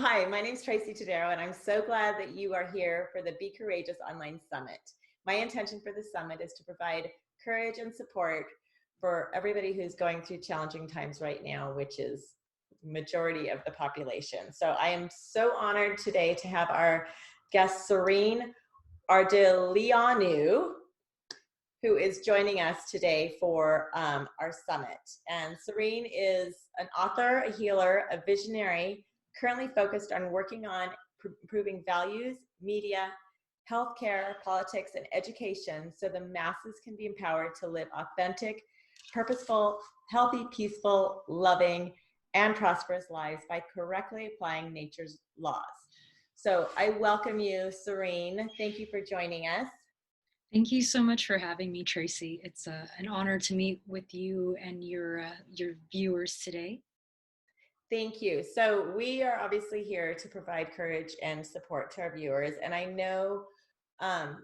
Hi, my name is Tracy Tadero, and I'm so glad that you are here for the Be Courageous Online Summit. My intention for the summit is to provide courage and support for everybody who's going through challenging times right now, which is majority of the population. So I am so honored today to have our guest Sorinne Ardeleanu, who is joining us today for our summit. And Sorine is an author, a healer, a visionary, currently focused on working on improving values, media, healthcare, politics, and education so the masses can be empowered to live authentic, purposeful, healthy, peaceful, loving, and prosperous lives by correctly applying nature's laws. So I welcome you, Sorine. Thank you for joining us. Thank you so much for having me, Tracy. It's an honor to meet with you and your viewers today. Thank you. So we are obviously here to provide courage and support to our viewers. And I know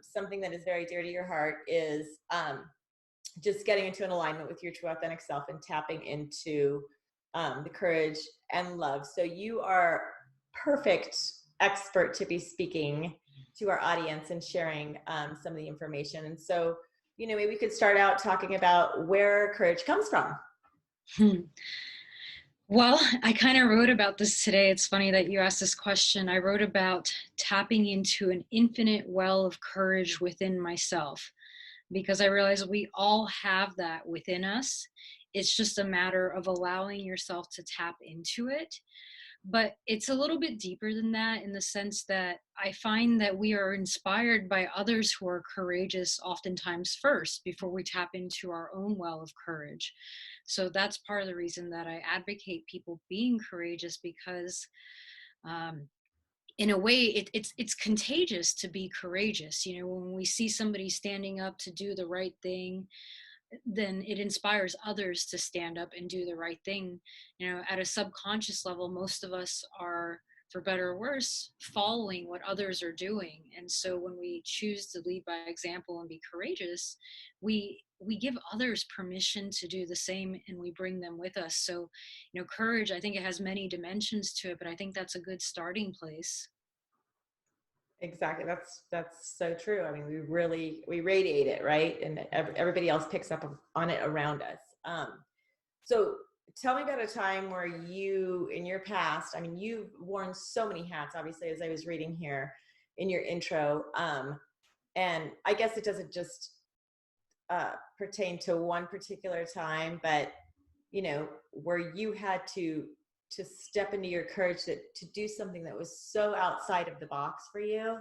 something that is very dear to your heart is just getting into an alignment with your true authentic self and tapping into the courage and love. So you are perfect expert to be speaking to our audience and sharing some of the information. And so, maybe we could start out talking about where courage comes from. Well, I kind of wrote about this today. It's funny that you asked this question. I wrote about tapping into an infinite well of courage within myself because I realize we all have that within us. It's just a matter of allowing yourself to tap into it. But it's a little bit deeper than that in the sense that I find that we are inspired by others who are courageous oftentimes first before we tap into our own well of courage. So that's part of the reason that I advocate people being courageous because um, in a way it's contagious to be courageous. When we see somebody standing up to do the right thing, then it inspires others to stand up and do the right thing. At a subconscious level, most of us are, for better or worse, following what others are doing. And so when we choose to lead by example and be courageous, we give others permission to do the same, and we bring them with us. So, courage, I think it has many dimensions to it, but I think that's a good starting place. Exactly. That's so true. I mean, we radiate it, right? And everybody else picks up on it around us. So tell me about a time where you, in your past, I mean, you've worn so many hats, obviously, as I was reading here in your intro. And I guess it doesn't just pertain to one particular time, but where you had to step into your courage to do something that was so outside of the box for you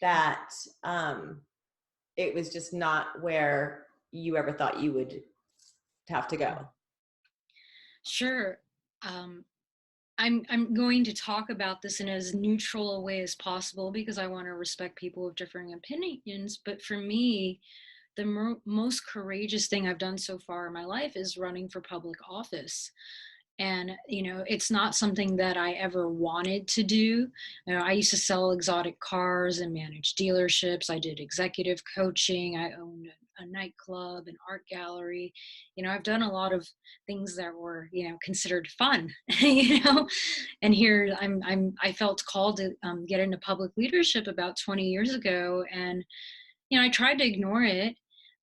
that it was just not where you ever thought you would have to go. Sure. Um, I'm going to talk about this in as neutral a way as possible because I want to respect people with differing opinions. But for me, the most courageous thing I've done so far in my life is running for public office. And it's not something that I ever wanted to do. I used to sell exotic cars and manage dealerships. I did executive coaching. I owned a nightclub, an art gallery. I've done a lot of things that were considered fun. And here I felt called to get into public leadership about 20 years ago, and I tried to ignore it.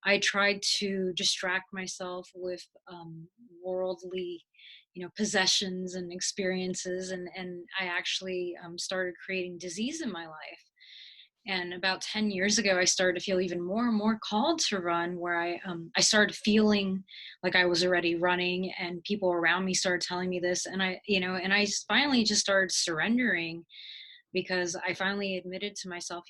I tried to distract myself with worldly, possessions and experiences, and I actually started creating disease in my life. And about 10 years ago, I started to feel even more and more called to run, where I started feeling like I was already running, and people around me started telling me this, and I finally just started surrendering because I finally admitted to myself,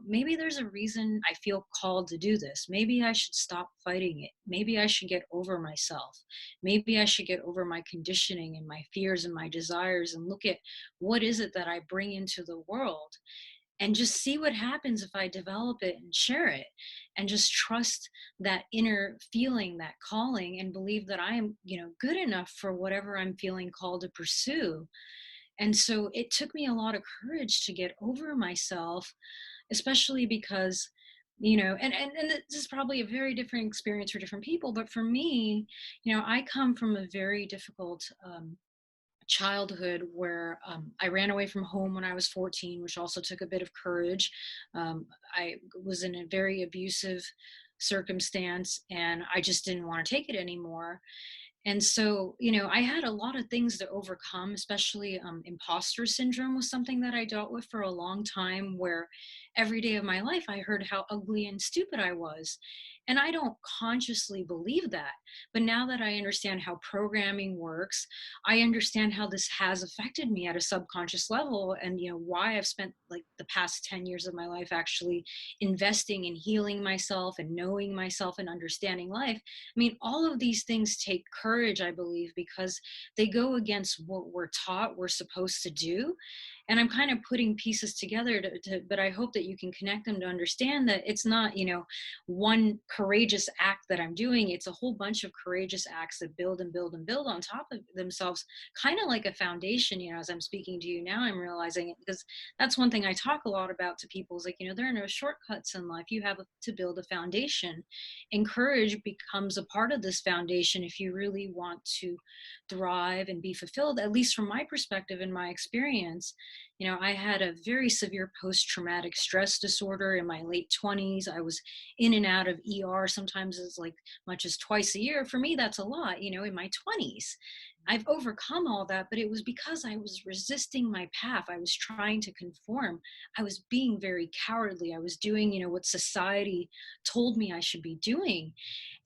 maybe there's a reason I feel called to do this. Maybe I should stop fighting it. Maybe I should get over myself. Maybe I should get over my conditioning and my fears and my desires and look at what is it that I bring into the world and just see what happens if I develop it and share it, and just trust that inner feeling, that calling, and believe that I am, good enough for whatever I'm feeling called to pursue. And so it took me a lot of courage to get over myself, especially because, and this is probably a very different experience for different people. But for me, I come from a very difficult childhood where I ran away from home when I was 14, which also took a bit of courage. I was in a very abusive circumstance and I just didn't want to take it anymore. And so, I had a lot of things to overcome, especially imposter syndrome was something that I dealt with for a long time, where every day of my life I heard how ugly and stupid I was. And I don't consciously believe that. But now that I understand how programming works, I understand how this has affected me at a subconscious level, and, why I've spent like the past 10 years of my life actually investing in healing myself and knowing myself and understanding life. I mean, all of these things take courage, I believe, because they go against what we're taught we're supposed to do. And I'm kind of putting pieces together but I hope that you can connect them to understand that it's not, one courageous act that I'm doing. It's a whole bunch of courageous acts that build and build and build on top of themselves, kind of like a foundation. As I'm speaking to you now, I'm realizing it, because that's one thing I talk a lot about to people is like, there are no shortcuts in life. You have to build a foundation, and courage becomes a part of this foundation if you really want to thrive and be fulfilled, at least from my perspective and my experience. I had a very severe post-traumatic stress disorder in my late 20s. I was in and out of ER sometimes as like much as twice a year. For me, that's a lot, in my 20s. I've overcome all that, but it was because I was resisting my path. I was trying to conform. I was being very cowardly. I was doing, what society told me I should be doing.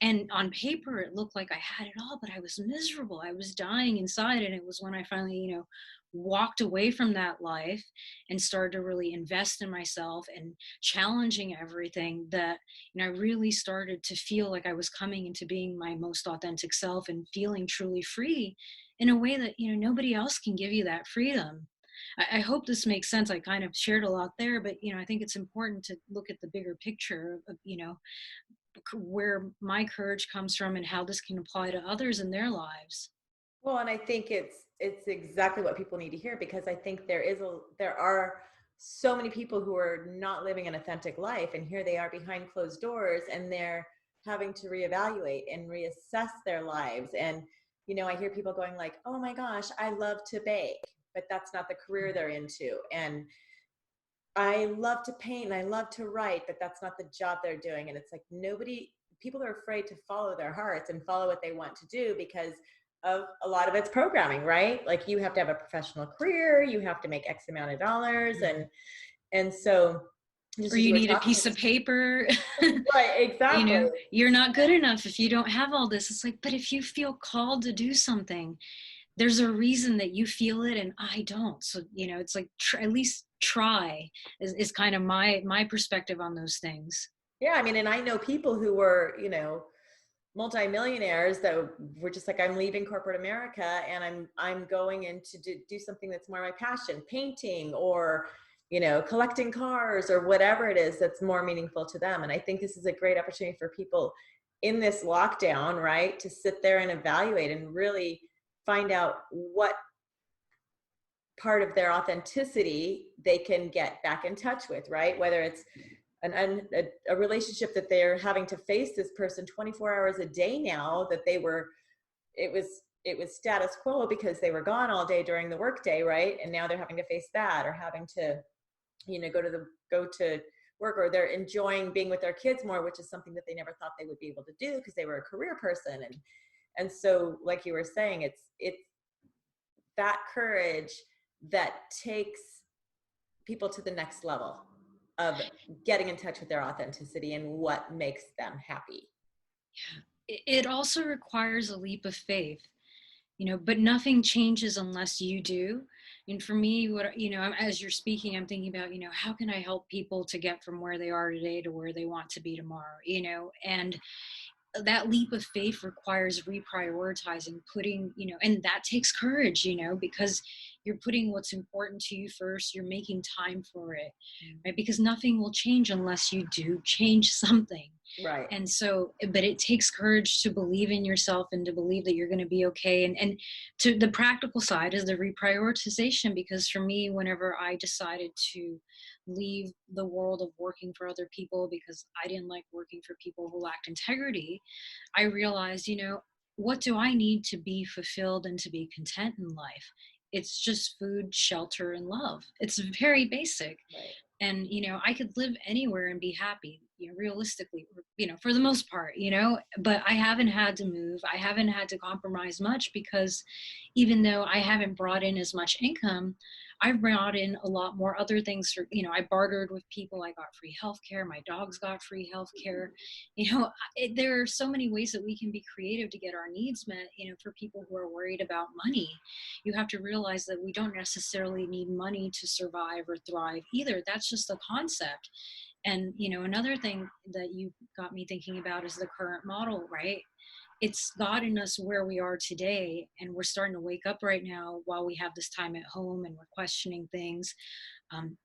And on paper, it looked like I had it all, but I was miserable. I was dying inside. And it was when I finally, walked away from that life and started to really invest in myself and challenging everything, that I really started to feel like I was coming into being my most authentic self and feeling truly free in a way that nobody else can give you that freedom. I hope this makes sense. I kind of shared a lot there, but I think it's important to look at the bigger picture of where my courage comes from and how this can apply to others in their lives. Well, and I think it's exactly what people need to hear, because I think there are so many people who are not living an authentic life, and here they are behind closed doors, and they're having to reevaluate and reassess their lives. And I hear people going like, "Oh my gosh, I love to bake," but that's not the career they're into. And I love to paint and I love to write, but that's not the job they're doing. And it's like people are afraid to follow their hearts and follow what they want to do because of a lot of it's programming, right? Like you have to have a professional career, you have to make X amount of dollars. And so just Or as you you were need a talking, piece of paper. right, exactly. You're not good enough if you don't have all this. It's like, but if you feel called to do something, there's a reason that you feel it and I don't. So, it's like, at least try is kind of my perspective on those things. Yeah, I mean, and I know people who were, multimillionaires that were just like, I'm leaving corporate America and I'm going in to do something that's more my passion, painting or collecting cars or whatever it is that's more meaningful to them. And I think this is a great opportunity for people in this lockdown, right, to sit there and evaluate and really find out what part of their authenticity they can get back in touch with, right? Whether it's a relationship that they're having to face this person 24 hours a day now, that it was status quo because they were gone all day during the workday, right? And now they're having to face that, or having to go to work, or they're enjoying being with their kids more, which is something that they never thought they would be able to do because they were a career person. And so like you were saying, it's that courage that takes people to the next level of getting in touch with their authenticity and what makes them happy. It also requires a leap of faith, but nothing changes unless you do. And for me, as you're speaking, I'm thinking about, how can I help people to get from where they are today to where they want to be tomorrow, and that leap of faith requires reprioritizing, putting, and that takes courage, because you're putting what's important to you first. You're making time for it, right? Because nothing will change unless you do change something. Right. And so, but it takes courage to believe in yourself and to believe that you're going to be okay. And to the practical side is the reprioritization, because for me, whenever I decided to leave the world of working for other people because I didn't like working for people who lacked integrity, I realized, what do I need to be fulfilled and to be content in life? It's just food, shelter, and love. It's very basic. Right. And I could live anywhere and be happy, realistically, for the most part, but I haven't had to move. I haven't had to compromise much, because even though I haven't brought in as much income, I've brought in a lot more other things. For I bartered with people. I got free healthcare. My dogs got free healthcare. There are so many ways that we can be creative to get our needs met. For people who are worried about money, you have to realize that we don't necessarily need money to survive or thrive either. That's just a concept. And another thing that you got me thinking about is the current model, right? It's gotten us where we are today, and we're starting to wake up right now while we have this time at home, and we're questioning things. um,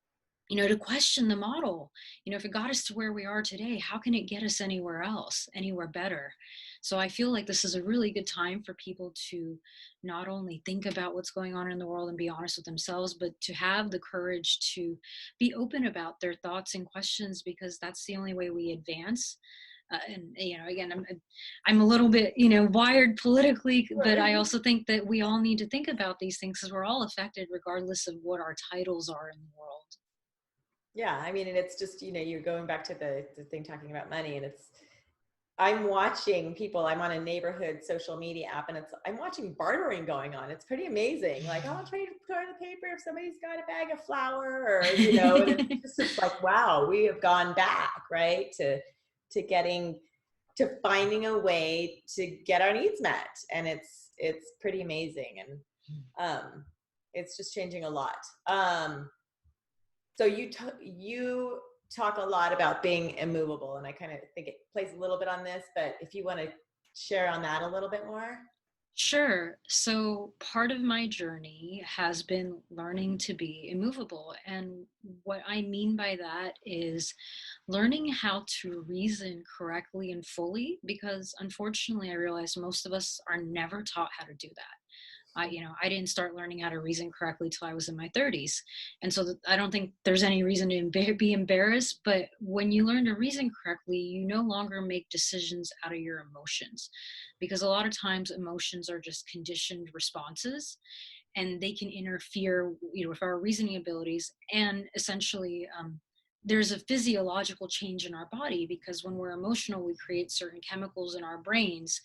to question the model. If it got us to where we are today, how can it get us anywhere else, anywhere better? So I feel like this is a really good time for people to not only think about what's going on in the world and be honest with themselves, but to have the courage to be open about their thoughts and questions, because that's the only way we advance. And again, I'm a little bit wired politically, but Right. I also think that we all need to think about these things, because we're all affected regardless of what our titles are in the world. Yeah, I mean, and it's just, you're going back to the thing talking about money, and I'm watching people, I'm on a neighborhood social media app, and I'm watching bartering going on. It's pretty amazing. Like, oh, I'll trade toilet paper if somebody's got a bag of flour, or, and it's like, wow, we have gone back, right, to getting, to finding a way to get our needs met. And it's pretty amazing. And it's just changing a lot. So you talk a lot about being immovable, and I kind of think it plays a little bit on this, but if you want to share on that a little bit more. Sure. So part of my journey has been learning to be immovable. And what I mean by that is learning how to reason correctly and fully, because unfortunately, I realize most of us are never taught how to do that. I didn't start learning how to reason correctly till I was in my 30s. And so I don't think there's any reason to be embarrassed. But when you learn to reason correctly, you no longer make decisions out of your emotions, because a lot of times emotions are just conditioned responses, and they can interfere, with our reasoning abilities. And essentially, there's a physiological change in our body, because when we're emotional, we create certain chemicals in our brains.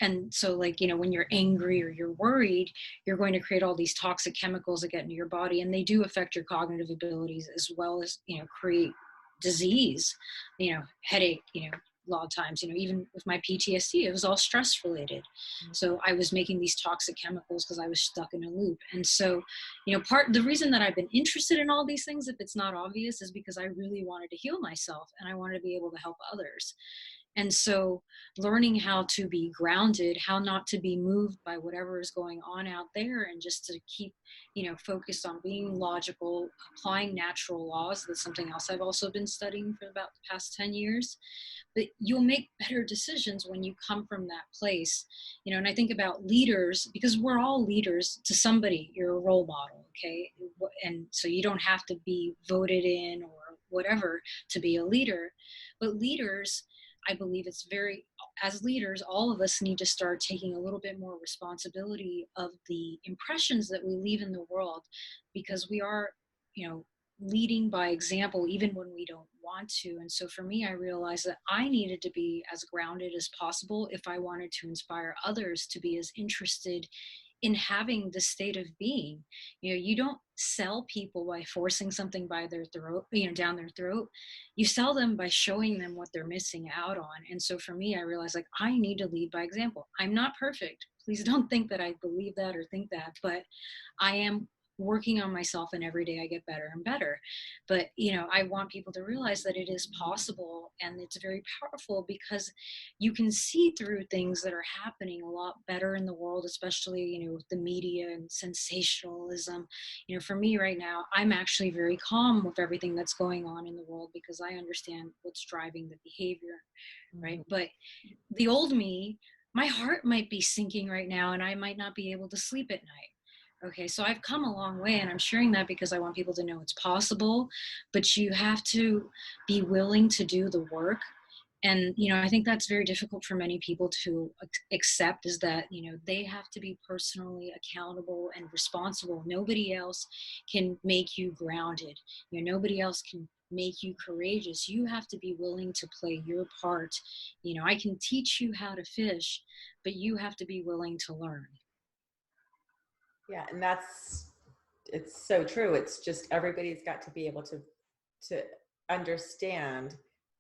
And so, like, when you're angry or you're worried, you're going to create all these toxic chemicals that get into your body, and they do affect your cognitive abilities, as well as create disease, headache, a lot of times, even with my PTSD, it was all stress related. So I was making these toxic chemicals because I was stuck in a loop. And so, part the reason that I've been interested in all these things, if it's not obvious, is because I really wanted to heal myself, and I wanted to be able to help others. And so learning how to be grounded, how not to be moved by whatever is going on out there, and just to keep, focused on being logical, applying natural laws. That's something else I've also been studying for about the past 10 years. But you'll make better decisions when you come from that place. And I think about leaders, because we're all leaders to somebody. You're a role model, okay? And so you don't have to be voted in or whatever to be a leader. But leaders, I believe it's as leaders, all of us need to start taking a little bit more responsibility of the impressions that we leave in the world, because we are, leading by example, even when we don't want to. And so for me, I realized that I needed to be as grounded as possible if I wanted to inspire others to be as interested in having the state of being. You don't sell people by forcing something by their throat, down their throat. You sell them by showing them what they're missing out on. And so for me, I realized, like, I need to lead by example. I'm not perfect. Please don't think that I believe that or think that, but I am working on myself, and every day I get better and better. But I want people to realize that it is possible, and it's very powerful, because you can see through things that are happening a lot better in the world, especially with the media and sensationalism. For me right now, I'm actually very calm with everything that's going on in the world, because I understand what's driving the behavior, right? But the old me, my heart might be sinking right now, and I might not be able to sleep at night. Okay, so I've come a long way, and I'm sharing that because I want people to know it's possible, but you have to be willing to do the work. And I think that's very difficult for many people to accept, is that they have to be personally accountable and responsible. Nobody else can make you grounded. Nobody else can make you courageous. You have to be willing to play your part. I can teach you how to fish, but you have to be willing to learn. Yeah, and it's so true. It's just everybody's got to be able to understand,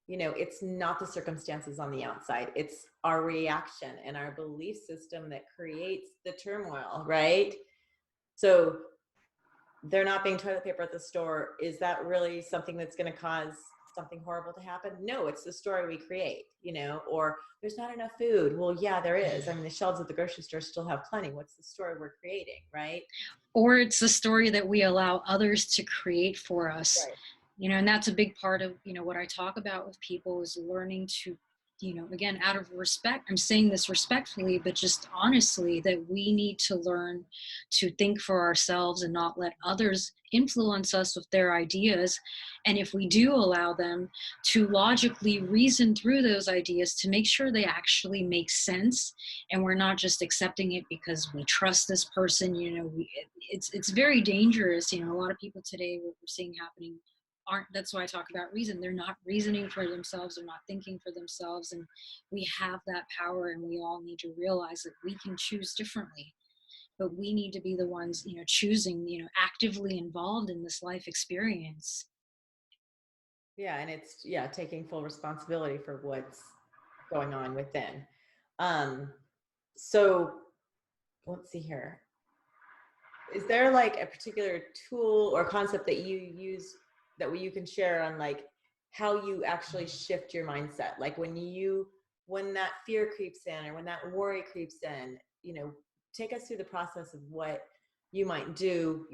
it's not the circumstances on the outside. It's our reaction and our belief system that creates the turmoil, right? So they're not being toilet paper at the store. Is that really something that's going to cause something horrible to happen? No, it's the story we create, or there's not enough food. Well, yeah, there is. I mean, the shelves at the grocery store still have plenty. What's the story we're creating, right? Or it's the story that we allow others to create for us. Right. And that's a big part of what I talk about with people, is learning to, again, out of respect, I'm saying this respectfully, but just honestly, that we need to learn to think for ourselves and not let others influence us with their ideas. And if we do allow them, to logically reason through those ideas to make sure they actually make sense, and we're not just accepting it because we trust this person. It's very dangerous. A lot of people today, what we're seeing happening, aren't. That's why I talk about reason. They're not reasoning for themselves. They're not thinking for themselves. And we have that power, and we all need to realize that we can choose differently. But we need to be the ones, choosing, actively involved in this life experience. Yeah, and it's taking full responsibility for what's going on within. Um, so let's see here. Is there like a particular tool or concept that you use that you can share on, like, how you actually shift your mindset? Like when that fear creeps in or when that worry creeps in, take us through the process of what you might do,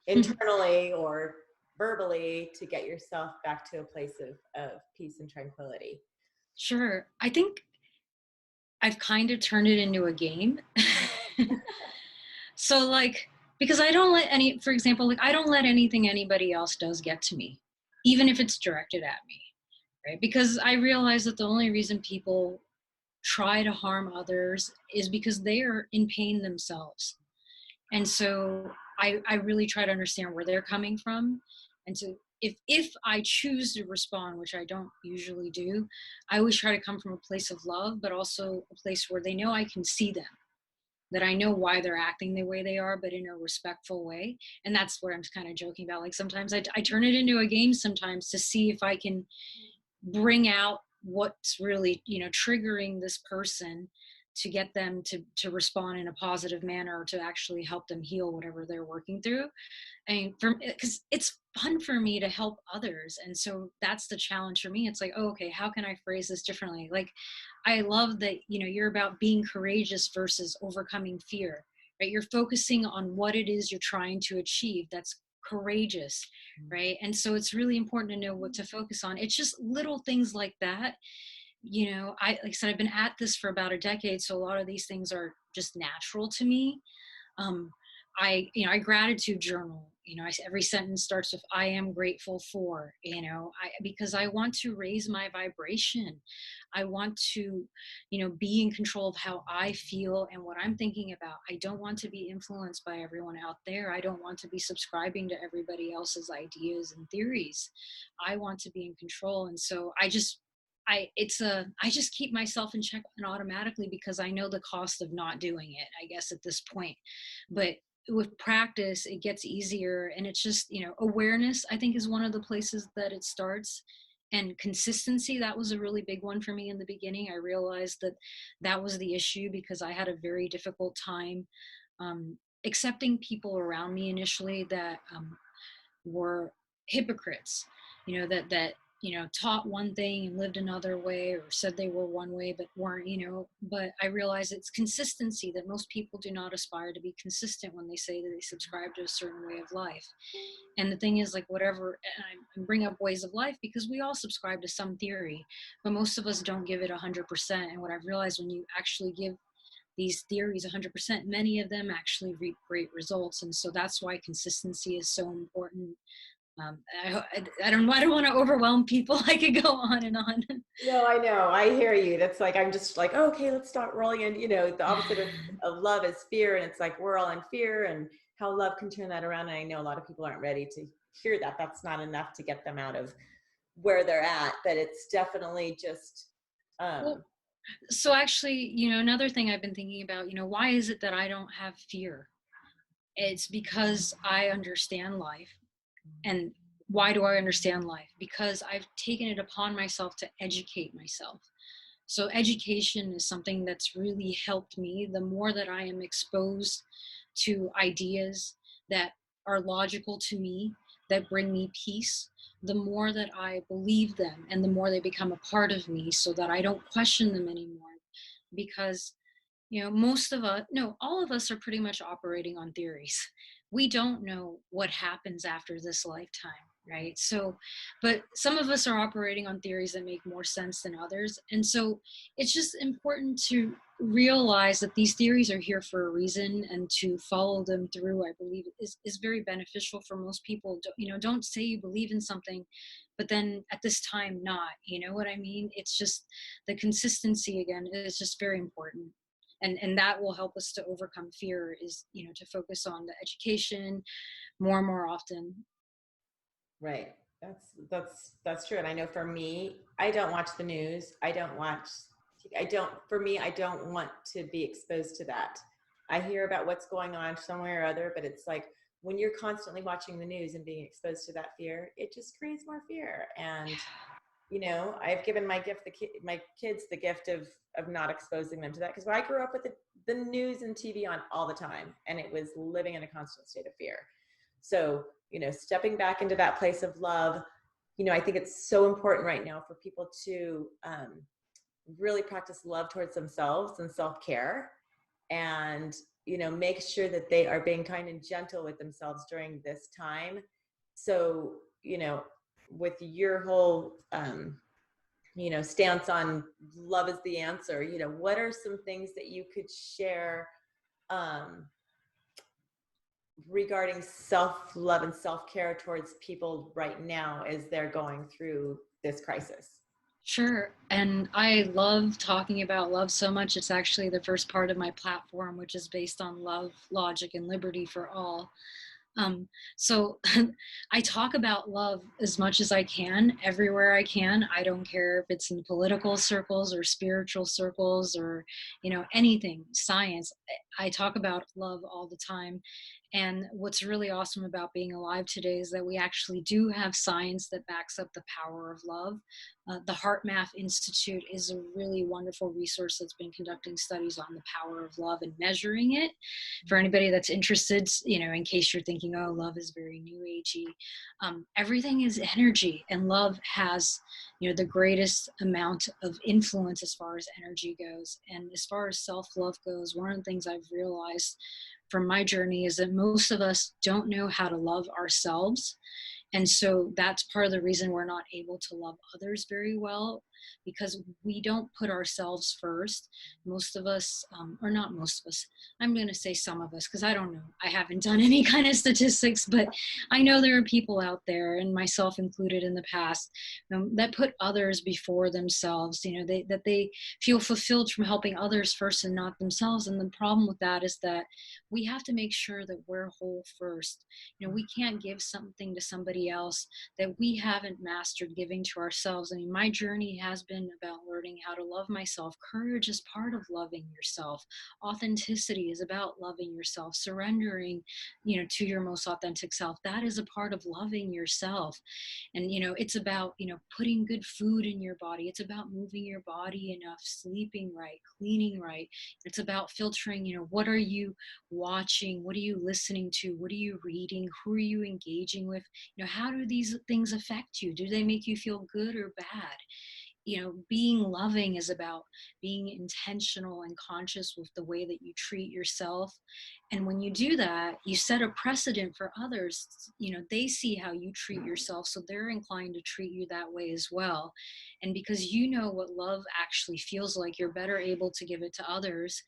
internally or verbally to get yourself back to a place of peace and tranquility. Sure. I think I've kind of turned it into a game. So, like, because I don't let for example, like, I don't let anything anybody else does get to me, even if it's directed at me, right? Because I realize that the only reason people try to harm others is because they are in pain themselves. And so I really try to understand where they're coming from. And so if I choose to respond, which I don't usually do, I always try to come from a place of love, but also a place where they know I can see them, that I know why they're acting the way they are, but in a respectful way. And that's what I'm kind of joking about. Like, sometimes I turn it into a game sometimes to see if I can bring out what's really triggering this person, to get them to respond in a positive manner, or to actually help them heal whatever they're working through. And because it's fun for me to help others, and so that's the challenge for me. It's like, oh, okay, how can I phrase this differently? Like, I love that you're about being courageous versus overcoming fear, right? You're focusing on what it is you're trying to achieve. That's courageous, right? And so it's really important to know what to focus on. It's just little things like that. Like I said, I've been at this for about a decade, so a lot of these things are just natural to me. um, I gratitude journal. Every sentence starts with "I am grateful for." Because I want to raise my vibration. I want to, be in control of how I feel and what I'm thinking about. I don't want to be influenced by everyone out there. I don't want to be subscribing to everybody else's ideas and theories. I want to be in control, and so I just keep myself in check, and automatically, because I know the cost of not doing it, I guess, at this point. But with practice, it gets easier. And it's just, awareness, I think, is one of the places that it starts. And consistency, that was a really big one for me in the beginning. I realized that that was the issue, because I had a very difficult time accepting people around me initially that were hypocrites, that taught one thing and lived another way, or said they were one way but weren't. But I realize it's consistency, that most people do not aspire to be consistent when they say that they subscribe to a certain way of life. And the thing is, like, whatever, and I bring up ways of life because we all subscribe to some theory, but most of us don't give it 100%. And what I've realized, when you actually give these theories 100%, many of them actually reap great results. And so that's why consistency is so important. um, I don't want to overwhelm people. I could go on and on. No, I know. I hear you. That's like, I'm just like, oh, okay, let's start rolling. And, the opposite of love is fear. And it's like, we're all in fear, and how love can turn that around. And I know a lot of people aren't ready to hear that. That's not enough to get them out of where they're at, but it's definitely just, Well, um, so actually, another thing I've been thinking about, why is it that I don't have fear? It's because I understand life. And why do I understand life? Because I've taken it upon myself to educate myself. So education is something that's really helped me. The more that I am exposed to ideas that are logical to me, that bring me peace, the more that I believe them and the more they become a part of me, so that I don't question them anymore. Because most of us, no, all of us are pretty much operating on theories. We don't know what happens after this lifetime, right? So, but some of us are operating on theories that make more sense than others. And so it's just important to realize that these theories are here for a reason, and to follow them through, I believe, is very beneficial for most people. Don't say you believe in something, but then at this time not, you know what I mean? It's just the consistency again is just very important, and that will help us to overcome fear, is to focus on the education more and more often. right. That's true. And I know for me, I don't watch the news. For me, I don't want to be exposed to that. I hear about what's going on somewhere or other, but it's like, when you're constantly watching the news and being exposed to that fear, it just creates more fear. And I've given my kids the gift of not exposing them to that, because I grew up with the news and TV on all the time, and it was living in a constant state of fear. So stepping back into that place of love, I think it's so important right now for people to really practice love towards themselves and self-care, and make sure that they are being kind and gentle with themselves during this time. So with your whole stance on love is the answer, what are some things that you could share um, regarding self-love and self-care towards people right now as they're going through this crisis? Sure. And I love talking about love so much. It's actually the first part of my platform, which is based on love, logic, and liberty for all. So I talk about love as much as I can, everywhere I can. I don't care if it's in political circles or spiritual circles, or, anything, science. I talk about love all the time. And what's really awesome about being alive today is that we actually do have science that backs up the power of love. The Heart Math Institute is a really wonderful resource that's been conducting studies on the power of love and measuring it. For anybody that's interested, in case you're thinking, oh, love is very new agey, everything is energy, and love has, the greatest amount of influence as far as energy goes. And as far as self-love goes, one of the things I've realized from my journey is that most of us don't know how to love ourselves. And so that's part of the reason we're not able to love others very well, because we don't put ourselves first. Most of us, or not most of us, I'm going to say some of us, because I don't know. I haven't done any kind of statistics, but I know there are people out there, and myself included in the past, that put others before themselves, that they feel fulfilled from helping others first and not themselves. And the problem with that is that we have to make sure that we're whole first. We can't give something to somebody else that we haven't mastered giving to ourselves. I mean, my journey has been about learning how to love myself. Courage is part of loving yourself. Authenticity is about loving yourself. Surrendering, to your most authentic self, that is a part of loving yourself. And it's about putting good food in your body. It's about moving your body enough, sleeping right, cleaning right. It's about filtering, what are you watching, what are you listening to, what are you reading, who are you engaging with, how do these things affect you? Do they make you feel good or bad? Being loving is about being intentional and conscious with the way that you treat yourself. And when you do that, you set a precedent for others. They see how you treat yourself, so they're inclined to treat you that way as well. And because you know what love actually feels like, you're better able to give it to others.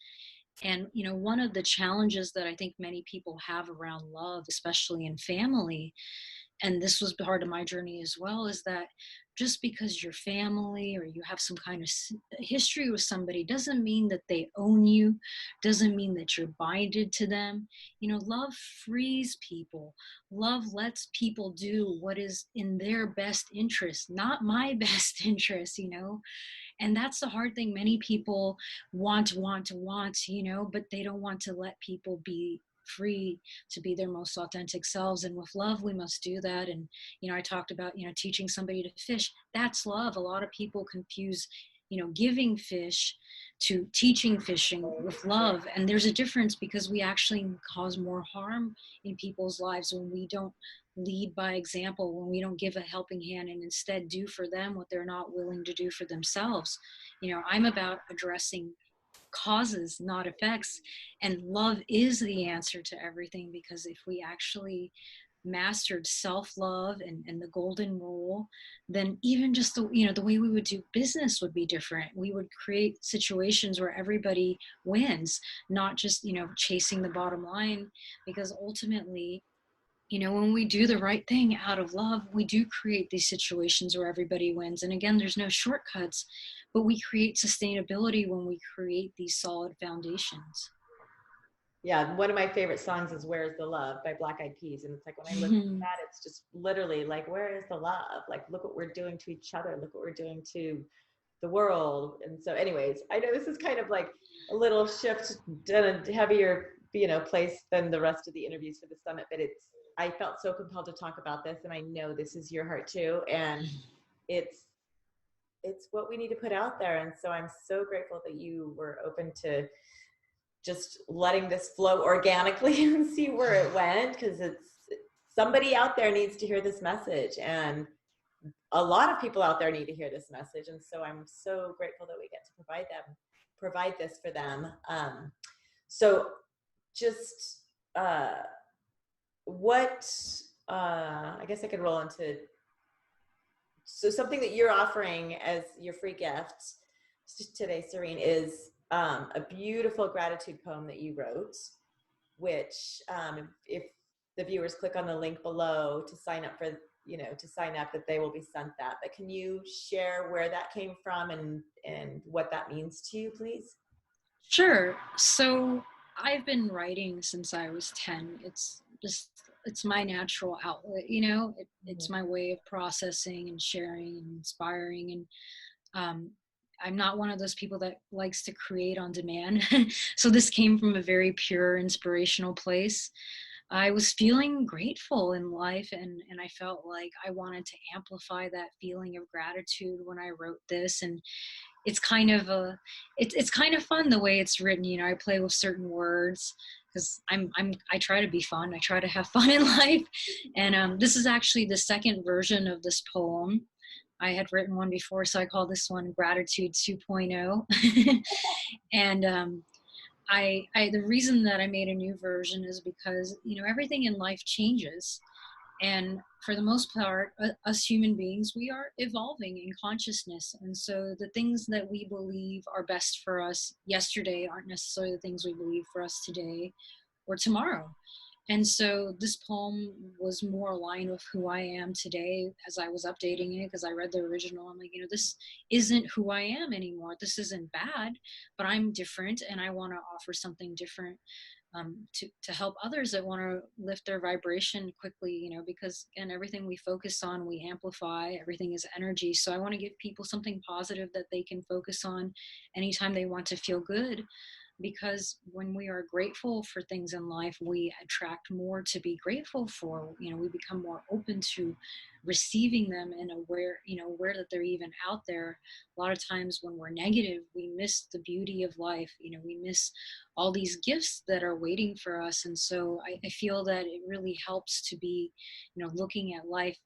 And one of the challenges that I think many people have around love, especially in family, and this was part of my journey as well, is that just because you're family or you have some kind of history with somebody doesn't mean that they own you, doesn't mean that you're binded to them. Love frees people. Love lets people do what is in their best interest, not my best interest. And that's the hard thing. Many people want, but they don't want to let people be free to be their most authentic selves. And with love, we must do that. And, I talked about, teaching somebody to fish. That's love. A lot of people confuse, giving fish to teaching fishing with love. And there's a difference, because we actually cause more harm in people's lives when we don't lead by example, when we don't give a helping hand and instead do for them what they're not willing to do for themselves. I'm about addressing causes, not effects. And love is the answer to everything, because if we actually mastered self-love and the golden rule, then even just the way we would do business would be different. We would create situations where everybody wins, not just chasing the bottom line. Because ultimately, when we do the right thing out of love, we do create these situations where everybody wins. And again, there's no shortcuts, but we create sustainability when we create these solid foundations. Yeah, one of my favorite songs is "Where's the Love" by Black Eyed Peas, and it's like when I listen to that, it's just literally like, where is the love? Like, look what we're doing to each other. Look what we're doing to the world. And so, anyways, I know this is kind of like a little shift in a heavier, place than the rest of the interviews for the summit, but I felt so compelled to talk about this, and I know this is your heart too, and it's what we need to put out there. And so I'm so grateful that you were open to just letting this flow organically and see where it went, because it's somebody out there needs to hear this message, and a lot of people out there need to hear this message. And so I'm so grateful that we get to provide this for them. So just what I guess I could roll into, so something that you're offering as your free gift today, Sorine, is a beautiful gratitude poem that you wrote, which if the viewers click on the link below to sign up that they will be sent that. But can you share where that came from and what that means to you, please? Sure. So I've been writing since I was 10. It's my natural outlet. It's my way of processing and sharing and inspiring. And I'm not one of those people that likes to create on demand. So this came from a very pure, inspirational place. I was feeling grateful in life, and I felt like I wanted to amplify that feeling of gratitude when I wrote this. And it's kind of it's kind of fun the way it's written. I play with certain words because I try to be fun. I try to have fun in life. And this is actually the second version of this poem. I had written one before, so I call this one Gratitude 2.0. And the reason that I made a new version is because everything in life changes, and for the most part, us human beings, we are evolving in consciousness. And so the things that we believe are best for us yesterday aren't necessarily the things we believe for us today or tomorrow. And so this poem was more aligned with who I am today as I was updating it, because I read the original. I'm like, this isn't who I am anymore. This isn't bad, but I'm different, and I want to offer something different to help others that want to lift their vibration quickly, because again, everything we focus on, we amplify. Everything is energy. So I want to give people something positive that they can focus on anytime they want to feel good. Because when we are grateful for things in life, we attract more to be grateful for. We become more open to receiving them and aware that they're even out there. A lot of times when we're negative, we miss the beauty of life. We miss all these gifts that are waiting for us. And so I feel that it really helps to be, looking at life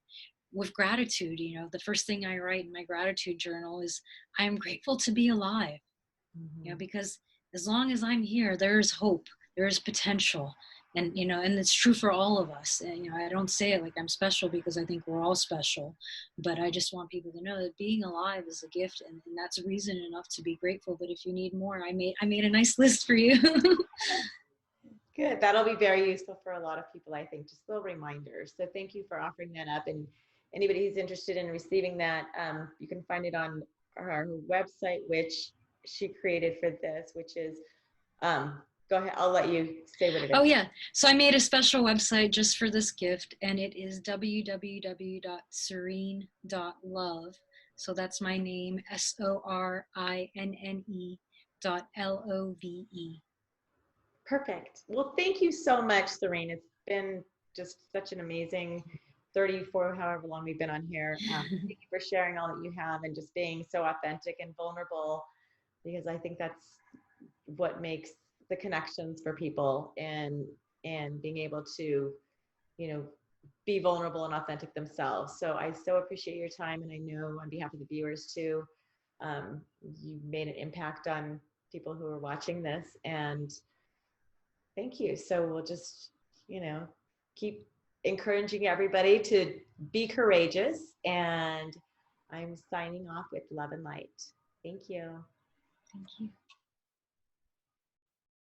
with gratitude. The first thing I write in my gratitude journal is, I am grateful to be alive. Because as long as I'm here, there's hope, there's potential. And, and it's true for all of us. And, I don't say it like I'm special, because I think we're all special, but I just want people to know that being alive is a gift, and that's reason enough to be grateful. But if you need more, I made a nice list for you. Good. That'll be very useful for a lot of people, I think, just little reminders. So thank you for offering that up. And anybody who's interested in receiving that, you can find it on our website, which she created for this, which is, go ahead, I'll let you say what it Oh is. yeah, so I made a special website just for this gift, and it is www.sorine.love. So that's my name, SORINNE.LOVE. Perfect. Well, thank you so much, Sorine. It's been just such an amazing 34, however long we've been on here. Thank you for sharing all that you have and just being so authentic and vulnerable, because I think that's what makes the connections for people, and being able to, you know, be vulnerable and authentic themselves. So I so appreciate your time, and I know on behalf of the viewers too, you made an impact on people who are watching this, and thank you. So we'll just, you know, keep encouraging everybody to be courageous, and I'm signing off with love and light. Thank you. Thank you.